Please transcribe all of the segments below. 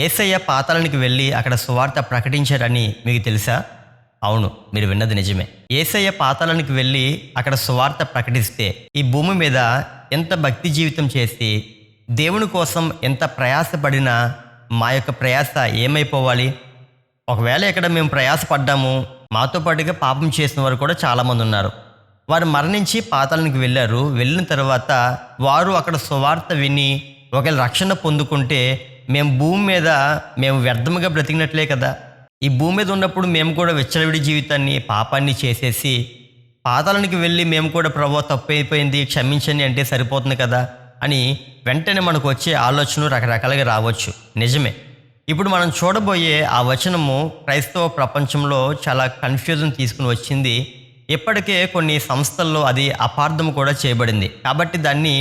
యేసయ్య పాతాళానికి వెళ్ళి అక్కడ సువార్త ప్రకటించారని మీకు తెలుసా? అవును, మీరు విన్నది నిజమే. యేసయ్య పాతాళానికి వెళ్ళి అక్కడ సువార్త ప్రకటిస్తే ఈ భూమి మీద ఎంత భక్తి జీవితం చేసి దేవుని కోసం ఎంత ప్రయాసపడినా మా యొక్క ప్రయాస ఏమైపోవాలి? ఒకవేళ ఇక్కడ మేము ప్రయాసపడ్డాము, మాతో పాటుగా పాపం చేసిన వారు కూడా చాలామంది ఉన్నారు. వారు మరణించి పాతాళానికి వెళ్ళారు. వెళ్ళిన తర్వాత వారు అక్కడ సువార్త విని ఒకవేళ రక్షణ పొందుకుంటే మేము భూమి మీద మేము వ్యర్థముగా బ్రతికినట్లే కదా. ఈ భూమి మీద ఉన్నప్పుడు మేము కూడా విచ్చలవిడి జీవితాన్ని పాపాన్ని చేసేసి పాతాళానికి వెళ్ళి మేము కూడా ప్రభువా తప్పు అయిపోయింది క్షమించండి అంటే సరిపోతుంది కదా అని వెంటనే మనకు వచ్చే ఆలోచనలు రకరకాలుగా రావచ్చు. నిజమే. ఇప్పుడు మనం చూడబోయే ఆ వచనము క్రైస్తవ ప్రపంచంలో చాలా కన్ఫ్యూజన్ తీసుకుని వచ్చింది. ఇప్పటికే కొన్ని సంస్థల్లో అది అపార్థం కూడా చేయబడింది. కాబట్టి దాన్ని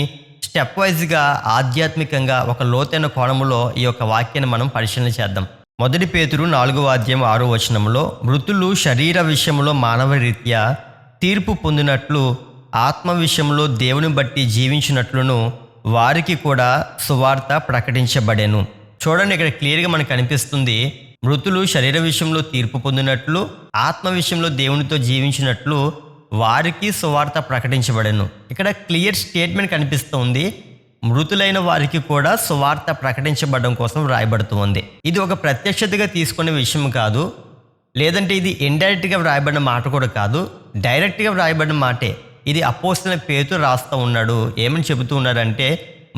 స్టెప్ వైజ్గా ఆధ్యాత్మికంగా ఒక లోతైన కోణములో ఈ యొక్క వాక్యాన్ని మనం పరిశీలన చేద్దాం. 1 పేతురు 4:6 మృతులు శరీర విషయంలో మానవ రీత్యా తీర్పు పొందినట్లు ఆత్మ విషయంలో దేవుని బట్టి జీవించినట్లును వారికి కూడా సువార్త ప్రకటించబడెను. చూడండి, ఇక్కడ క్లియర్గా మనకు కనిపిస్తుంది. మృతులు శరీర విషయంలో తీర్పు పొందినట్లు ఆత్మ విషయంలో దేవునితో జీవించినట్లు వారికి సువార్త ప్రకటించబడెను. ఇక్కడ క్లియర్ స్టేట్మెంట్ కనిపిస్తుంది. మృతులైన వారికి కూడా సువార్త ప్రకటించబడడం కోసం వ్రాయబడుతుంది. ఇది ఒక ప్రత్యక్షతగా తీసుకునే విషయం కాదు, లేదంటే ఇది ఇండైరెక్ట్గా వ్రాయబడిన మాట కూడా కాదు, డైరెక్ట్గా వ్రాయబడిన మాటే. ఇది అపోస్తలుడైన పేతురు రాస్తూ ఉన్నాడు. ఏమని చెబుతూ ఉన్నారంటే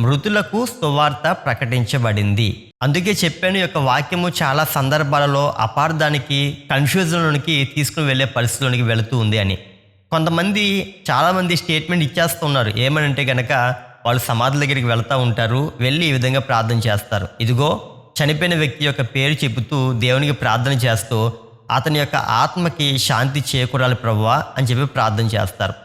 మృతులకు సువార్త ప్రకటించబడింది. అందుకే చెప్పాను, ఈ యొక్క వాక్యము చాలా సందర్భాలలో అపార్థానికి కన్ఫ్యూజన్లోనికి తీసుకుని వెళ్ళే పరిస్థితిలోనికి వెళుతూ ఉంది అని. కొంతమంది చాలామంది స్టేట్మెంట్ ఇచ్చేస్తున్నారు. ఏమనంటే కనుక వాళ్ళు సమాధుల దగ్గరికి వెళ్తూ ఉంటారు, వెళ్ళి ఈ విధంగా ప్రార్థన చేస్తారు. ఇదిగో చనిపోయిన వ్యక్తి యొక్క పేరు చెబుతూ దేవునికి ప్రార్థన చేస్తూ అతని యొక్క ఆత్మకి శాంతి చేకూరాలి ప్రభువా అని చెప్పి ప్రార్థన చేస్తారు.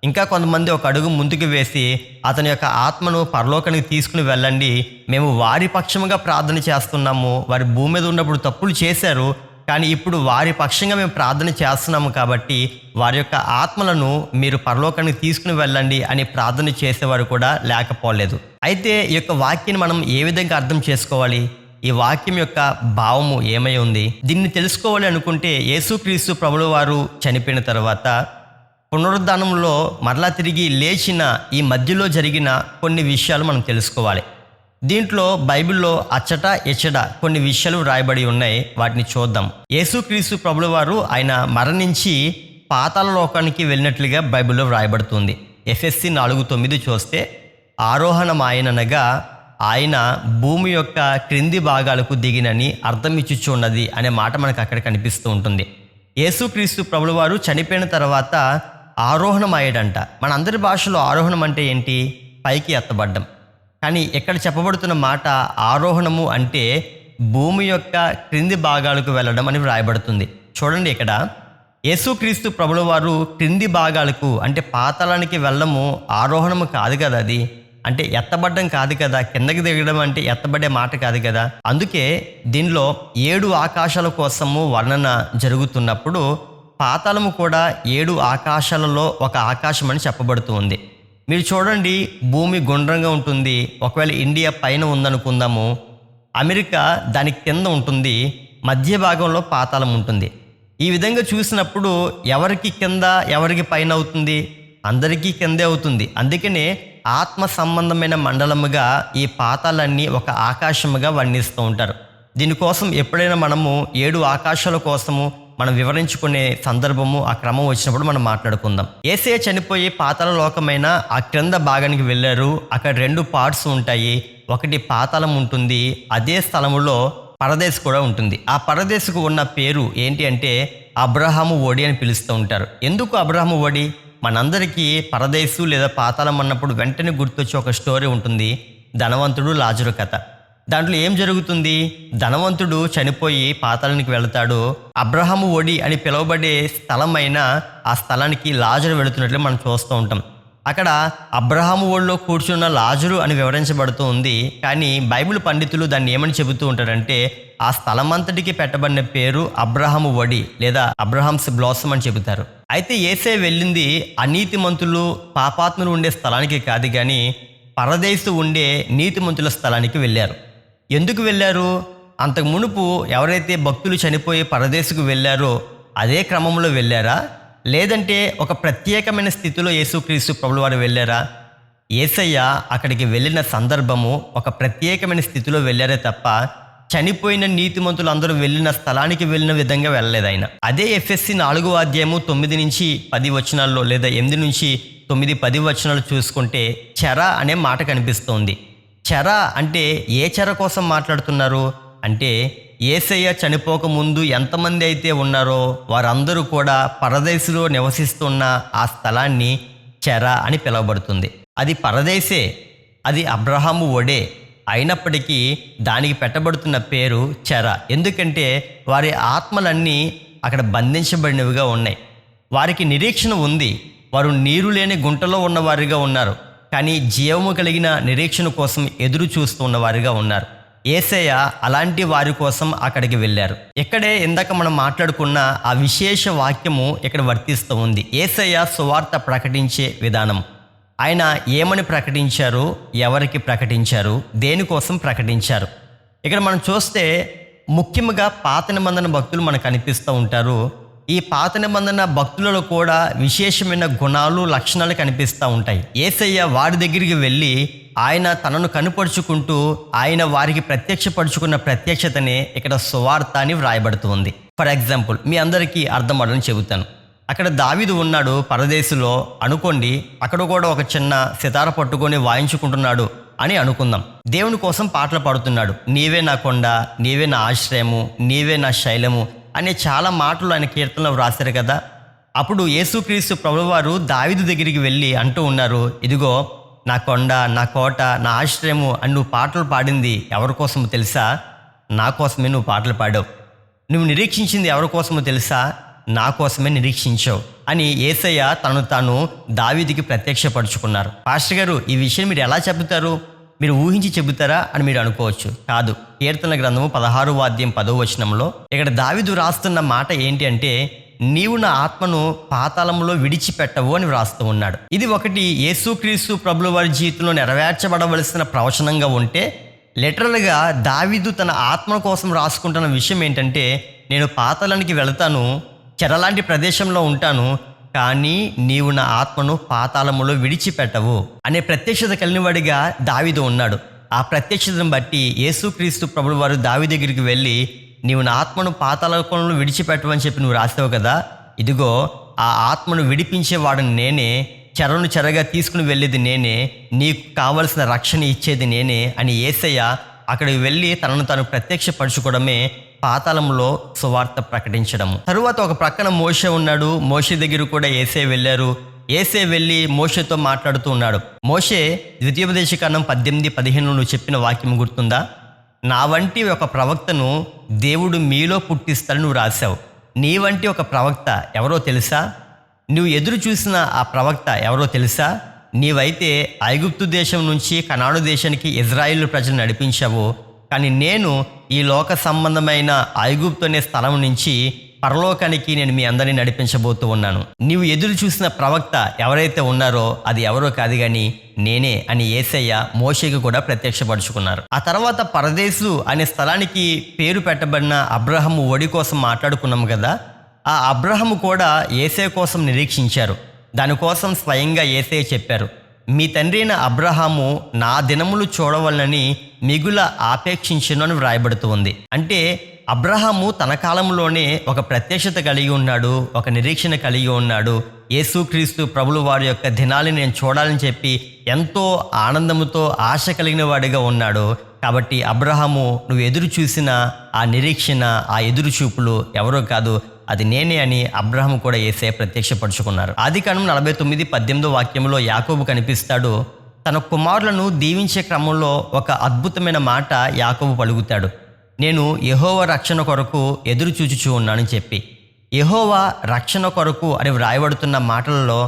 ఇంకా కొంతమంది ఒక అడుగు ముందుకు వేసి అతని యొక్క ఆత్మను పరలోకానికి తీసుకుని వెళ్ళండి, మేము వారి పక్షముగా ప్రార్థన చేస్తున్నాము, వారి భూమి మీద ఉన్నప్పుడు తప్పులు చేశారు, కానీ ఇప్పుడు వారి పక్షంగా మేము ప్రార్థన చేస్తున్నాము కాబట్టి వారి యొక్క ఆత్మలను మీరు పరలోకానికి తీసుకుని వెళ్ళండి అని ప్రార్థన చేసేవారు కూడా లేకపోలేదు. అయితే ఈ యొక్క వాక్యాన్ని మనం ఏ విధంగా అర్థం చేసుకోవాలి? ఈ వాక్యం యొక్క భావము ఏమై ఉంది? దీన్ని తెలుసుకోవాలి అనుకుంటే యేసుక్రీస్తు ప్రభుల వారు చనిపోయిన తర్వాత పునరుద్ధానంలో మరలా తిరిగి లేచిన ఈ మధ్యలో జరిగిన కొన్ని విషయాలు మనం తెలుసుకోవాలి. దీంట్లో బైబిల్లో అచ్చట ఇచ్చట కొన్ని విషయాలు రాయబడి ఉన్నాయి. వాటిని చూద్దాం. యేసుక్రీస్తు ప్రభుల వారు ఆయన మరణించి పాతాళ లోకానికి వెళ్ళినట్లుగా బైబిల్లో వ్రాయబడుతుంది. ఎఫెసీ 4:9 చూస్తే ఆరోహణమాయననగా ఆయన భూమి యొక్క క్రింది భాగాలకు దిగినని అర్థం ఇచ్చుచున్నది అనే మాట మనకు అక్కడ కనిపిస్తూ ఉంటుంది. యేసుక్రీస్తు ప్రభుల వారు చనిపోయిన తర్వాత ఆరోహణమయ్యాడంట. మనందరి భాషలో ఆరోహణం అంటే ఏంటి? పైకి ఎత్తబడ్డం. కానీ ఇక్కడ చెప్పబడుతున్న మాట ఆరోహణము అంటే భూమి యొక్క క్రింది భాగాలకు వెళ్ళడం అని వ్రాయబడుతుంది. చూడండి, ఇక్కడ యేసుక్రీస్తు ప్రభుల వారు క్రింది భాగాలకు అంటే పాతాళానికి వెళ్ళము ఆరోహణము కాదు కదా. అది అంటే ఎత్తబడ్డం కాదు కదా. కిందకి దిగడం అంటే ఎత్తబడే మాట కాదు కదా. అందుకే దీనిలో 7 ఆకాశాల కోసము వర్ణన జరుగుతున్నప్పుడు పాతాళము కూడా 7 ఆకాశాలలో ఒక ఆకాశం అని చెప్పబడుతూ ఉంది. మీరు చూడండి, భూమి గుండ్రంగా ఉంటుంది. ఒకవేళ ఇండియా పైన ఉందనుకుందాము, అమెరికా దాని కింద ఉంటుంది, మధ్య భాగంలో పాతాళం ఉంటుంది. ఈ విధంగా చూసినప్పుడు ఎవరికి కింద ఎవరికి పైన అవుతుంది? అందరికీ కిందే అవుతుంది. అందుకనే ఆత్మ సంబంధమైన మండలముగా ఈ పాతాళాన్ని ఒక ఆకాశముగా వర్ణిస్తూ ఉంటారు. దీనికోసం ఎప్పుడైనా మనము 7 ఆకాశాల కోసము మనం వివరించుకునే సందర్భము ఆ క్రమం వచ్చినప్పుడు మనం మాట్లాడుకుందాం. యేసయ్య చనిపోయి పాతాళ లోకమైన ఆ క్రింద భాగానికి వెళ్ళారు. అక్కడ 2 పార్ట్స్ ఉంటాయి. ఒకటి పాతాళం ఉంటుంది, అదే స్థలములో పరదేశ్ కూడా ఉంటుంది. ఆ పరదేశకు ఉన్న పేరు ఏంటి అంటే అబ్రహాము ఒడి అని పిలుస్తూ ఉంటారు. ఎందుకు అబ్రహాము ఒడి? మనందరికీ పరదేశు లేదా పాతాళం అన్నప్పుడు వెంటనే గుర్తొచ్చే ఒక స్టోరీ ఉంటుంది, ధనవంతుడు లాజరు కథ. దాంట్లో ఏం జరుగుతుంది? ధనవంతుడు చనిపోయి పాతాళానికి వెళతాడు. అబ్రహాము ఒడి అని పిలువబడే స్థలమైన ఆ స్థలానికి లాజరు వెళుతున్నట్లు మనం చూస్తూ ఉంటాం. అక్కడ అబ్రహాము ఒడిలో కూర్చున్న లాజరు అని వివరించబడుతూ ఉంది. కానీ బైబిల్ పండితులు దాన్ని ఏమని చెబుతూ ఉంటారంటే ఆ స్థలమంతటికి పెట్టబడిన పేరు అబ్రహాము ఒడి లేదా అబ్రహామ్స్ బ్లాసమ్ అని చెబుతారు. అయితే యేసయ్య వెళ్ళింది అనీతిమంతులు పాపాత్ములు ఉండే స్థలానికి కాదు, కానీ పరదేశు ఉండే నీతిమంతుల స్థలానికి వెళ్ళారు. ఎందుకు వెళ్ళారు? అంతకు మునుపు ఎవరైతే భక్తులు చనిపోయి పరదేశుకు వెళ్ళారో అదే క్రమంలో వెళ్ళారా, లేదంటే ఒక ప్రత్యేకమైన స్థితిలో యేసుక్రీస్తు ప్రభులవారు వెళ్ళారా? యేసయ్య అక్కడికి వెళ్ళిన సందర్భము ఒక ప్రత్యేకమైన స్థితిలో వెళ్ళారే తప్ప చనిపోయిన నీతిమంతులు అందరూ వెళ్ళిన స్థలానికి వెళ్ళిన విధంగా వెళ్ళలేదు ఆయన. అదే ఎఫ్ఎస్సి 4వ అధ్యాయము 9 నుంచి 10 వచనాల్లో లేదా 8 నుంచి 9, 10 వచనాలు చూసుకుంటే చెర అనే మాట కనిపిస్తోంది. చెర అంటే ఏ చెర కోసం మాట్లాడుతున్నారు అంటే, యేసయ్య చనిపోక ముందు ఎంతమంది అయితే ఉన్నారో వారందరూ కూడా పరదేశులో నివసిస్తున్న ఆ స్థలాన్ని చెర అని పిలువబడుతుంది. అది పరదేశే, అది అబ్రహాము ఒడే అయినప్పటికీ దానికి పెట్టబడుతున్న పేరు చెర. ఎందుకంటే వారి ఆత్మలన్నీ అక్కడ బంధించబడినవిగా ఉన్నాయి. వారికి నిరీక్షణ ఉంది, వారు నీరు లేని గుంటలో ఉన్నవారిగా ఉన్నారు, కానీ జీవము కలిగిన నిరీక్షణ కోసం ఎదురు చూస్తూ ఉన్నవారిగా ఉన్నారు. యేసయ్య అలాంటి వారి కోసం అక్కడికి వెళ్ళారు. ఇక్కడే ఇందాక మనం మాట్లాడుకున్న ఆ విశేష వాక్యము ఇక్కడ వర్తిస్తూ ఉంది. యేసయ్య సువార్త ప్రకటించే విధానం. ఆయన ఏమని ప్రకటించారు, ఎవరికి ప్రకటించారు, దేనికోసం ప్రకటించారు? ఇక్కడ మనం చూస్తే ముఖ్యంగా పాత నిబంధన భక్తులు మనకు కనిపిస్తూ ఉంటారు. ఈ పాత నిబంధన భక్తులలో కూడా విశేషమైన గుణాలు, లక్షణాలు కనిపిస్తూ ఉంటాయి. యేసయ్య వారి దగ్గరికి వెళ్ళి ఆయన తనను కనుపరుచుకుంటూ ఆయన వారికి ప్రత్యక్షపరుచుకున్న ప్రత్యక్షతనే ఇక్కడ సువార్త అని వ్రాయబడుతుంది. ఫర్ ఎగ్జాంపుల్ మీ అందరికీ అర్థం అవ్వడం చెబుతాను. అక్కడ దావీదు ఉన్నాడు పరదేశులో అనుకోండి. అక్కడ కూడా ఒక చిన్న సితార పట్టుకొని వాయించుకుంటున్నాడు అని అనుకుందాం. దేవుని కోసం పాటలు పాడుతున్నాడు. నీవే నా కొండ, నీవే నా ఆశ్రయము, నీవే నా శైలము అనే చాలా మాటలు ఆయన కీర్తనలో వ్రాశారు కదా. అప్పుడు యేసుక్రీస్తు ప్రభువారు దావీదు దగ్గరికి వెళ్ళి అంటూ ఉన్నారు, ఇదిగో నా కొండ, నా కోట, నా ఆశ్రయము అని నువ్వు పాటలు పాడింది ఎవరి కోసమో తెలుసా? నా కోసమే నువ్వు పాటలు పాడావు. నువ్వు నిరీక్షించింది ఎవరి కోసమో తెలుసా? నా కోసమే నిరీక్షించావు అని యేసయ్య తను తాను దావీదుకి ప్రత్యక్షపరుచుకున్నారు. పాస్టర్ గారు, ఈ విషయం మీరు ఎలా చెబుతారు? మీరు ఊహించి చెబుతారా అని మీరు అనుకోవచ్చు. కాదు, కీర్తన గ్రంథము 16వ అధ్యాయం 10వ వచనంలో ఇక్కడ దావీదు రాస్తున్న మాట ఏంటి అంటే, నీవు నా ఆత్మను పాతాళంలో విడిచిపెట్టవు అని వ్రాస్తూ ఉన్నాడు. ఇది ఒకటి యేసుక్రీస్తు ప్రభుల వారి జీవితంలో నెరవేర్చబడవలసిన ప్రవచనంగా ఉంటే, లిటరల్గా దావీదు తన ఆత్మ కోసం రాసుకుంటున్న విషయం ఏంటంటే, నేను పాతాళానికి వెళతాను, చెరలాంటి ప్రదేశంలో ఉంటాను, కానీ నీవు నా ఆత్మను పాతాళములో విడిచిపెట్టవు అనే ప్రత్యక్షత కలిగినవాడిగా దావీదు ఉన్నాడు. ఆ ప్రత్యక్షతను బట్టి యేసుక్రీస్తు ప్రభుల వారు దావీదు దగ్గరికి వెళ్ళి, నీవు నా ఆత్మను పాతాళంలో విడిచిపెట్టవని చెప్పి నువ్వు రాసావు కదా, ఇదిగో ఆ ఆత్మను విడిపించేవాడిని నేనే, చెరను చెరగా తీసుకుని వెళ్ళేది నేనే, నీకు కావలసిన రక్షణ ఇచ్చేది నేనే అని యేసయ్య అక్కడికి వెళ్ళి తనను తాను ప్రత్యక్షపరచుకోవడమే పాతాళంలో సువార్త ప్రకటించడము. తరువాత ఒక ప్రక్కన మోషే ఉన్నాడు. మోషే దగ్గర కూడా యేసే వెళ్ళారు. యేసే వెళ్ళి మోషేతో మాట్లాడుతూ ఉన్నాడు. మోషే ద్వితీయోపదేశకాండం 18:15 నువ్వు చెప్పిన వాక్యం గుర్తుందా? నా వంటి ఒక ప్రవక్తను దేవుడు మీలో పుట్టిస్తాడని నువ్వు రాశావు. నీ వంటి ఒక ప్రవక్త ఎవరో తెలుసా? నువ్వు ఎదురు చూసిన ఆ ప్రవక్త ఎవరో తెలుసా? నీవైతే ఐగుప్తు దేశం నుంచి కనాను దేశానికి ఇజ్రాయేలు ప్రజలు నడిపించావు, కానీ నేను ఈ లోక సంబంధమైన ఐగుప్తు అనే స్థలం నుంచి పరలోకానికి నేను మీ అందరినీ నడిపించబోతూ ఉన్నాను. నీవు ఎదురు చూసిన ప్రవక్త ఎవరైతే ఉన్నారో అది ఎవరో కాదు కానీ నేనే అని యేసయ్య మోషేకి కూడా ప్రత్యక్షపరుచుకున్నారు. ఆ తర్వాత పరదేశు అనే స్థలానికి పేరు పెట్టబడిన అబ్రహాము ఒడి కోసం మాట్లాడుకున్నాం కదా. ఆ అబ్రహాము కూడా యేసే కోసం నిరీక్షించారు. దానికోసం స్వయంగా యేసయ్య చెప్పారు, మీ తండ్రి అయిన అబ్రహాము నా దినములు చూడవలనని మిగుల ఆపేక్షించును అని వ్రాయబడుతూ ఉంది. అంటే అబ్రహాము తన కాలంలోనే ఒక ప్రత్యక్షత కలిగి ఉన్నాడు, ఒక నిరీక్షణ కలిగి ఉన్నాడు. యేసుక్రీస్తు ప్రభుల వారి యొక్క దినాన్ని నేను చూడాలని చెప్పి ఎంతో ఆనందముతో ఆశ కలిగిన వాడిగా ఉన్నాడు. కాబట్టి అబ్రహాము నువ్వు ఎదురు చూసిన ఆ నిరీక్షణ, ఆ ఎదురు చూపులు ఎవరో కాదు, అది నేనే అని అబ్రహాము కూడా యేసయ్య ప్రత్యక్షపరుచుకున్నారు. ఆదికాండం 49:18 వాక్యంలో యాకోబు కనిపిస్తాడు. తన కుమారులను దీవించే క్రమంలో ఒక అద్భుతమైన మాట యాకోబు పలుకుతాడు, నేను యెహోవా రక్షణ కొరకు ఎదురు చూచుచూ ఉన్నానని చెప్పి. యెహోవా రక్షణ కొరకు అని వ్రాయబడుతున్న మాటలలో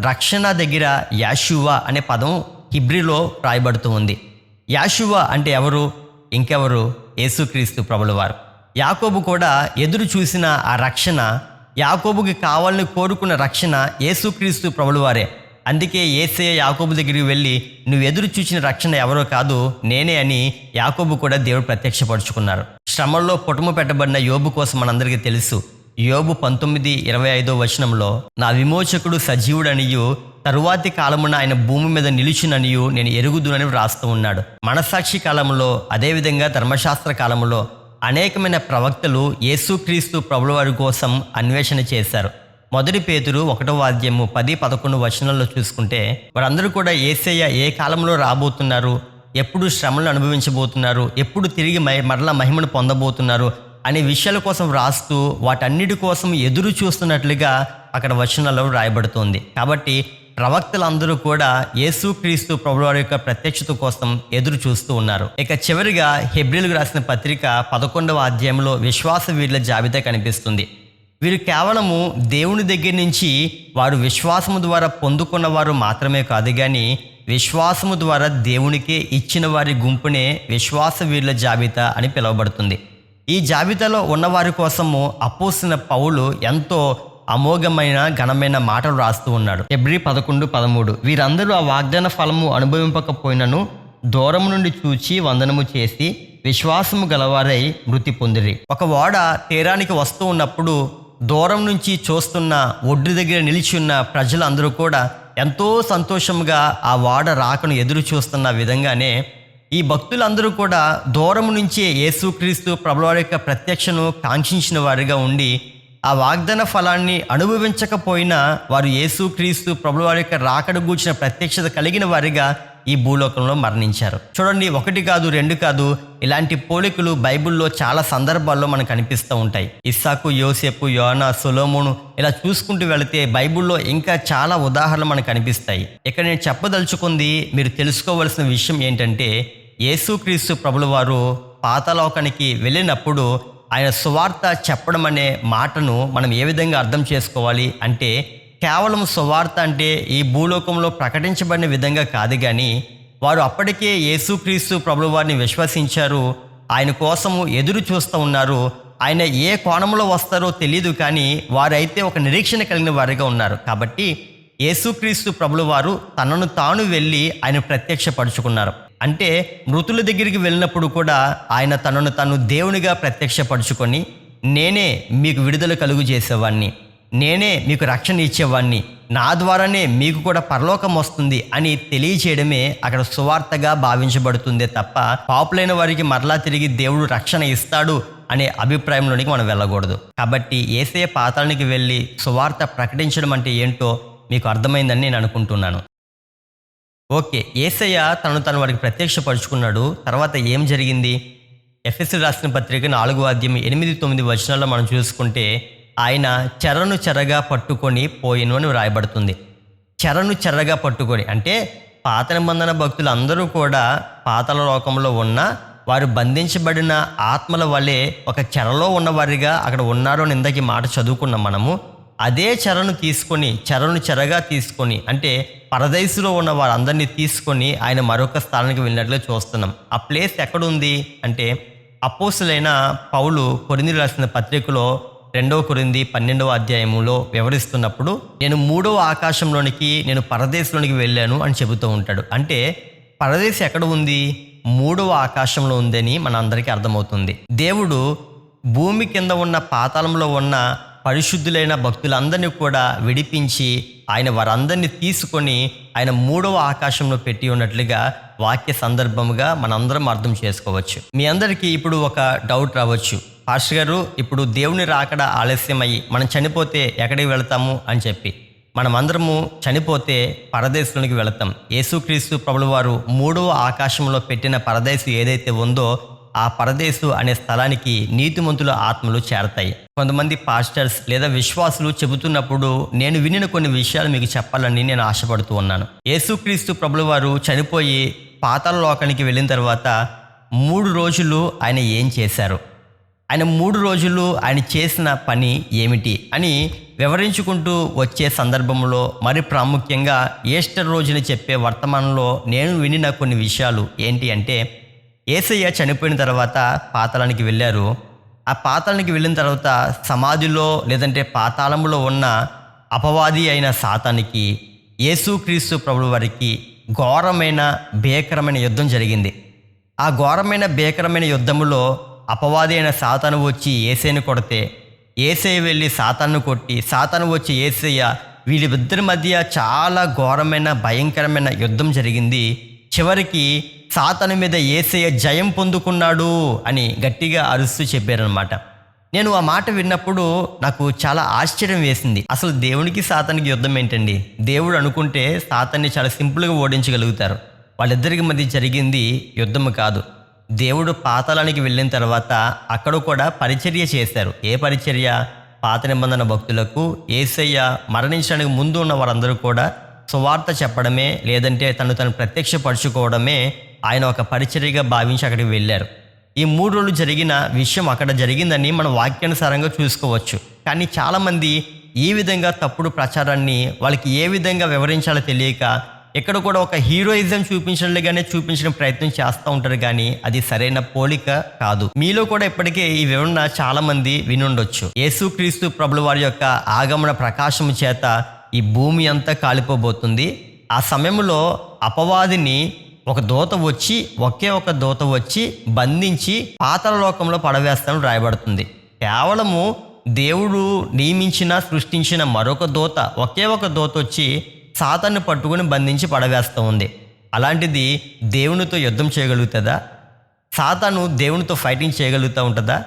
రక్షణ దగ్గర యాషువా అనే పదం హిబ్రీలో వ్రాయబడుతూ ఉంది. యాషువా అంటే ఎవరు? ఇంకెవరు? యేసుక్రీస్తు ప్రభుల వారు. యాకోబు కూడా ఎదురు చూసిన ఆ రక్షణ, యాకోబుకి కావాలని కోరుకున్న రక్షణ యేసుక్రీస్తు ప్రభుల వారే. అందుకే యేసయ్య యాకోబు దగ్గరికి వెళ్ళి నువ్వు ఎదురు చూసిన రక్షణ ఎవరో కాదు నేనే అని యాకోబు కూడా దేవుడు ప్రత్యక్షపరుచుకున్నారు. శ్రమల్లో పుటము పెట్టబడిన యోబు కోసం మనందరికీ తెలుసు. యోబు 19:25 నా విమోచకుడు సజీవుడనియు తరువాతి కాలమున ఆయన భూమి మీద నిలిచిననియు నేను ఎరుగుదునని వ్రాస్తూ ఉన్నాడు. మనస్సాక్షి కాలంలో, అదేవిధంగా ధర్మశాస్త్ర కాలంలో అనేకమైన ప్రవక్తలు యేసుక్రీస్తు ప్రభువారి కోసం అన్వేషణ చేశారు. 1 పేతురు 1:10-11 చూసుకుంటే వారందరూ కూడా యేసయ్య ఏ కాలంలో రాబోతున్నారు, ఎప్పుడు శ్రమలను అనుభవించబోతున్నారు, ఎప్పుడు తిరిగి మరలా మహిమను పొందబోతున్నారు అనే విషయాల కోసం రాస్తూ వాటన్నిటి కోసం ఎదురు చూస్తున్నట్లుగా అక్కడ వచనాల్లో రాయబడుతోంది. కాబట్టి ప్రవక్తలందరూ కూడా యేసుక్రీస్తు ప్రభువారి యొక్క ప్రత్యక్షత కోసం ఎదురు చూస్తూ ఉన్నారు. ఇక చివరిగా హెబ్రీయులకు రాసిన పత్రిక 11వ విశ్వాస వీరుల జాబితా కనిపిస్తుంది. వీరు కేవలము దేవుని దగ్గర నుంచి వారు విశ్వాసము ద్వారా పొందుకున్న వారు మాత్రమే కాదు, కానీ విశ్వాసము ద్వారా దేవునికే ఇచ్చిన వారి గుంపునే విశ్వాస వీరుల జాబితా అని పిలువబడుతుంది. ఈ జాబితాలో ఉన్నవారి కోసము అపోస్తలుడైన పౌలు ఎంతో అమోఘమైన ఘనమైన మాటలు రాస్తూ ఉన్నాడు. హెబ్రీ 11:13 వీరందరూ ఆ వాగ్దాన ఫలము అనుభవింపకపోయినను దూరము నుండి చూచి వందనము చేసి విశ్వాసము గలవారై మృతి పొందిరి. ఒక ఓడ తీరానికి వస్తూ ఉన్నప్పుడు దూరం నుంచి చూస్తున్న ఒడ్డు దగ్గర నిలిచి ఉన్న ప్రజలందరూ కూడా ఎంతో సంతోషంగా ఆ ఓడ రాకను ఎదురు చూస్తున్న విధంగానే ఈ భక్తులందరూ కూడా దూరం నుంచే యేసుక్రీస్తు ప్రభువారి యొక్క ప్రత్యక్షను కాంక్షించిన వారిగా ఉండి ఆ వాగ్దాన ఫలాన్ని అనుభవించకపోయినా వారు యేసుక్రీస్తు ప్రభువారి యొక్క రాకడ గూర్చిన ప్రత్యక్షత కలిగిన వారిగా ఈ భూలోకంలో మరణించారు. చూడండి, 1 కాదు 2 కాదు, ఇలాంటి పోలికలు బైబిల్లో చాలా సందర్భాల్లో మనకు కనిపిస్తూ ఉంటాయి. ఇస్సాకు, యోసేపు, యోనా, సొలొమోను ఇలా చూసుకుంటూ వెళితే బైబిల్లో ఇంకా చాలా ఉదాహరణలు మనకు కనిపిస్తాయి. ఇక్కడ నేను చెప్పదలుచుకుంది, మీరు తెలుసుకోవలసిన విషయం ఏంటంటే, యేసుక్రీస్తు ప్రభుల వారు పాతాళలోకానికి వెళ్ళినప్పుడు ఆయన సువార్త చెప్పడం అనే మాటను మనం ఏ విధంగా అర్థం చేసుకోవాలి అంటే, కేవలం సువార్త అంటే ఈ భూలోకంలో ప్రకటించబడిన విధంగా కాదు, కానీ వారు అప్పటికే యేసుక్రీస్తు ప్రభుల వారిని విశ్వసించారు, ఆయన కోసము ఎదురు చూస్తూ ఉన్నారు. ఆయన ఏ కోణంలో వస్తారో తెలియదు, కానీ వారైతే ఒక నిరీక్షణ కలిగిన వారిగా ఉన్నారు. కాబట్టి యేసుక్రీస్తు ప్రభుల వారు తనను తాను వెళ్ళి ఆయన ప్రత్యక్షపరుచుకున్నారు. అంటే మృతుల దగ్గరికి వెళ్ళినప్పుడు కూడా ఆయన తనను తాను దేవునిగా ప్రత్యక్షపరుచుకొని, నేనే మీకు విడుదల కలుగు చేసేవాడిని, నేనే మీకు రక్షణ ఇచ్చేవాడిని, నా ద్వారానే మీకు కూడా పరలోకం వస్తుంది అని తెలియచేయడమే అక్కడ సువార్తగా భావించబడుతుందే తప్ప పాపులైన వారికి మరలా తిరిగి దేవుడు రక్షణ ఇస్తాడు అనే అభిప్రాయంలోనికి మనం వెళ్ళకూడదు. కాబట్టి యేసయ్య పాతాళానికి వెళ్ళి సువార్త ప్రకటించడం అంటే ఏంటో మీకు అర్థమైందని నేను అనుకుంటున్నాను. ఓకే, యేసయ్య తను వారికి ప్రత్యక్షపరుచుకున్నాడు. తర్వాత ఏం జరిగింది? ఎఫెసీయులకు రాసిన పత్రిక 4:8-9 మనం చూసుకుంటే ఆయన చెరను చెరగా పట్టుకొని పోయిను అని వ్రాయబడుతుంది. చెరను చెరగా పట్టుకొని అంటే పాత నిబంధన భక్తులు అందరూ కూడా పాతాళ లోకంలో ఉన్న వారు బంధించబడిన ఆత్మల వలె ఒక చెరలో ఉన్నవారిగా అక్కడ ఉన్నారు అని ఇందాక మాట చదువుకున్నాం మనము. అదే చెరను చెరగా తీసుకొని అంటే పరదైసులో ఉన్న వారందరినీ తీసుకొని ఆయన మరొక స్థానానికి వెళ్ళినట్లుగా చూస్తున్నాం. ఆ ప్లేస్ ఎక్కడుంది అంటే అపోస్తలుడైన పౌలు కొరింథీయులకు రాసిన పత్రికలో 2 కొరింథీ 12 వివరిస్తున్నప్పుడు నేను 3వ ఆకాశంలోనికి, నేను పరదేశంలోనికి వెళ్ళాను అని చెబుతూ ఉంటాడు. అంటే పరదేశం ఎక్కడ ఉంది? 3వ ఆకాశంలో ఉందని మనందరికీ అర్థమవుతుంది. దేవుడు భూమి కింద ఉన్న పాతాళంలో ఉన్న పరిశుద్ధులైన భక్తులందరినీ కూడా విడిపించి ఆయన వారందరినీ తీసుకొని ఆయన 3వ ఆకాశంలో పెట్టి ఉన్నట్లుగా వాక్య సందర్భముగా మనందరం అర్థం చేసుకోవచ్చు. మీ అందరికీ ఇప్పుడు ఒక డౌట్ రావచ్చు, పాస్టర్ గారు, ఇప్పుడు దేవుని రాకడ ఆలస్యమయ్యి మనం చనిపోతే ఎక్కడికి వెళతాము అని చెప్పి. మనమందరము చనిపోతే పరదేశంలోనికి వెళతాం. యేసుక్రీస్తు ప్రభుల వారు 3వ ఆకాశంలో పెట్టిన పరదేశం ఏదైతే ఉందో ఆ పరదేశు అనే స్థలానికి నీతిమంతుల ఆత్మలు చేరతాయి. కొంతమంది పాస్టర్స్ లేదా విశ్వాసులు చెబుతున్నప్పుడు నేను వినిన కొన్ని విషయాలు మీకు చెప్పాలని నేను ఆశపడుతూ ఉన్నాను. యేసుక్రీస్తు ప్రభుల వారు చనిపోయి పాతాళ లోకానికి వెళ్ళిన తర్వాత 3 రోజులు ఆయన ఏం చేశారు, ఆయన 3 రోజులు ఆయన చేసిన పని ఏమిటి అని వివరించుకుంటూ వచ్చే సందర్భంలో మరి ప్రాముఖ్యంగా ఈస్టర్ రోజున చెప్పే వర్తమానంలో నేను వినిన కొన్ని విషయాలు ఏంటి అంటే, యేసయ్య చనిపోయిన తర్వాత పాతాళానికి వెళ్ళారు. ఆ పాతాళానికి వెళ్ళిన తర్వాత సమాధిలో లేదంటే పాతాళంలో ఉన్న అపవాది అయిన సాతానికి యేసుక్రీస్తు ప్రభుల వారికి ఘోరమైన భీకరమైన యుద్ధం జరిగింది. ఆ ఘోరమైన భీకరమైన యుద్ధములో అపవాది అయిన సాతాను వచ్చి యేసయ్యను కొడితే యేసయ్య వెళ్ళి సాతాను కొట్టి సాతాను వచ్చి యేసయ్య వీళ్ళిద్దరి మధ్య చాలా ఘోరమైన భయంకరమైన యుద్ధం జరిగింది. చివరికి సాతాను మీద యేసయ్య జయం పొందుకున్నాడు అని గట్టిగా అరుస్తూ చెప్పారనమాట. నేను ఆ మాట విన్నప్పుడు నాకు చాలా ఆశ్చర్యం వేసింది. అసలు దేవునికి సాతానికి యుద్ధం ఏంటండి? దేవుడు అనుకుంటే సాతాన్ని చాలా సింపుల్గా ఓడించగలుగుతారు. వాళ్ళిద్దరికి మధ్య జరిగింది యుద్ధం కాదు. దేవుడు పాతాళానికి వెళ్ళిన తర్వాత అక్కడ కూడా పరిచర్య చేశారు. ఏ పరిచర్య? పాత నిబంధన భక్తులకు యేసయ్య మరణించడానికి ముందు ఉన్న వారందరూ కూడా సువార్త చెప్పడమే, లేదంటే తను ప్రత్యక్షపరచుకోవడమే ఆయన ఒక పరిచర్యగా భావించి అక్కడికి వెళ్ళారు. ఈ 3 రోజులు జరిగిన విషయం అక్కడ జరిగిందని మనం వాక్యానుసారంగా చూసుకోవచ్చు. కానీ చాలామంది ఈ విధంగా తప్పుడు ప్రచారాన్ని వాళ్ళకి ఏ విధంగా వివరించాలో తెలియక ఎక్కడ కూడా ఒక హీరోయిజం చూపించడంగానే చూపించడం ప్రయత్నం చేస్తూ ఉంటారు. కానీ అది సరైన పోలిక కాదు. మీలో కూడా ఇప్పటికే ఈ వివరణ చాలామంది వినుండొచ్చు. యేసుక్రీస్తు ప్రభుల వారి యొక్క ఆగమన ప్రకాశం చేత ఈ భూమి అంతా కాలిపోబోతుంది. ఆ సమయంలో అపవాదిని ఒక దూత వచ్చి ఒకే ఒక దూత వచ్చి బంధించి పాతాళ లోకంలో పడవేస్తానని రాయబడుతుంది. కేవలము దేవుడు నియమించిన సృష్టించిన మరొక దూత, ఒకే ఒక దూత వచ్చి సాతాన్ని పట్టుకుని బంధించి పడవేస్తూ ఉంది. అలాంటిది దేవునితో యుద్ధం చేయగలుగుతుందా? సాతాను దేవునితో ఫైటింగ్ చేయగలుగుతూ ఉంటుందా?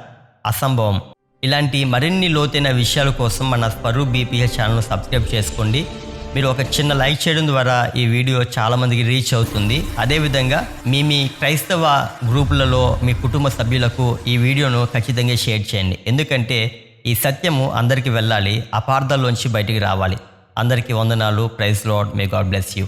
అసంభవం. ఇలాంటి మరిన్ని లోతైన విషయాల కోసం మన స్వరూప్ బీపీహెచ్ ఛానల్ను సబ్స్క్రైబ్ చేసుకోండి. మీరు ఒక చిన్న లైక్ చేయడం ద్వారా ఈ వీడియో చాలామందికి రీచ్ అవుతుంది. అదేవిధంగా మీ క్రైస్తవ గ్రూపులలో మీ కుటుంబ సభ్యులకు ఈ వీడియోను ఖచ్చితంగా షేర్ చేయండి. ఎందుకంటే ఈ సత్యము అందరికీ వెళ్ళాలి, అపార్థాల్లోంచి బయటికి రావాలి. అందరికీ వందనాలు. Praise Lord. May God bless you.